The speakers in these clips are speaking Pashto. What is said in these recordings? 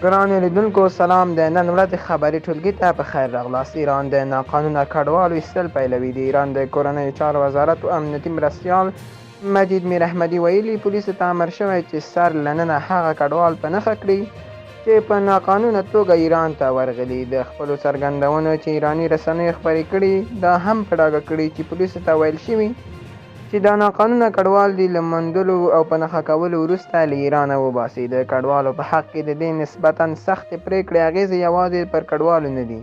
ګرانو لیدونکو سلام. د نن ورځې خبري ټولګي ته په خیر راغلاست. ایران د ناقانونه کډوالو ایستل پیلوي. د ایران د کورنیو چارو وزارت او امنیتي مرستیال مجید میر احمدي ویلي پولیسو ته امر شوی چې سر له ننه هغه کډوال په نښه کړي چې په ناقانونه توګه ایران ته ورغلي. د خپلو څرګندونو چې ایراني رسنیو خپرې کړي دا هم په ډاګه کړي چې پولیسو ته ویل شوي چې دا ناقانونه کډوال دي له موندلو او په نښه کولو وروسته له ایرانه وباسي. د کډوالو په حق کې د دې نسبتا سختې پرېکړې اغېزې یوازې پر کډوالو نه دي.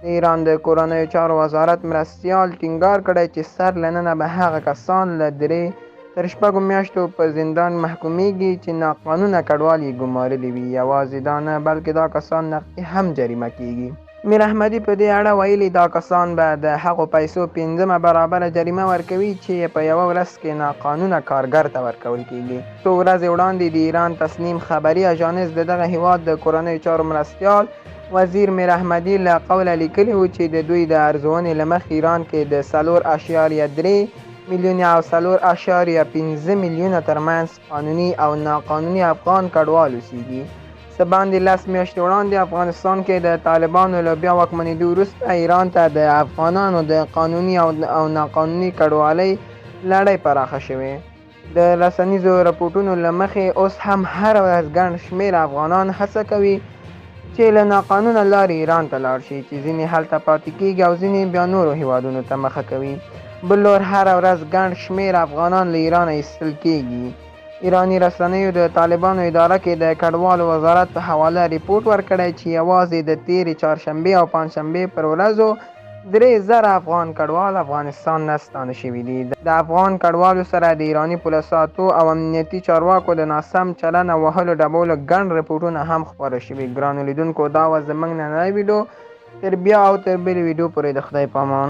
د ایران د کورنیو چارو وزارت مرستیال ټینګار کړی چې سر له ننه به هغه کسان له 3 تر 6 میاشتو په زندان محکومیږي چې ناقانونه کډوال یې ګمارلي وي. یوازې دا نه بلکې دا کسان نقدي هم جریمه کیږي. میر احمدي په دې اړه ویلي دا کسان به د هغو پیسو 5 برابره جریمه ورکوي چې په یوه ورځ کې ناقانونه کارګر ته ورکول کیږي. څو ورځې وړاندې د ایران تصنیم خبري اژانس د دغه هیواد د کورنیو چارو مرستیال وزیر میر احمدي له قوله لیکلي و چې د دوی د ارزونې له مخې ایران کې د 4.3 میلیونه او 4.5 میلیونه ترمنځ قانوني او ناقانوني افغان کډوال اوسېږي. څه باندې 10 میاشتې وړاندې افغانستان کې د طالبانو له بیا واکمنېدو وروسته ایران ته د افغانانو د قانوني او ناقانوني کډوالۍ لړۍ پراخه شوې. د رسنیزو رپوټونو له مخې اوس هم هره ورځ ګڼ شمېر افغانان هڅه کوي چې له ناقانونه لارې ایران ته لاړ شي، چې ځینې هلته پاتې کېږي او ځینې بیا نورو هیوادونو ته مخه کوي. بل لور هره ورځ ګڼ شمېر افغانان له ایرانه ایستل کېږي. ایرانی رسنیو د طالبانو اداره کې د کډوالو وزارت په حواله ریپورټ ورکړی چې یوازې د تېرې چهارشنبې او پنجشنبې پر ورځو 3000 افغان کډوال افغانستان نه ستانه شوي دي. د افغان کډوالو سره د ایرانی پولیسو او امنیتي چارواکو د ناسم چلن او وهلو ډبولو ګڼ رپوټونه هم خپاره شوي. ګرانو لیدونکو دا وه زموږ نننی ویډیو. تر بیا او تر بلې ویډیو پورې د خدای په امان.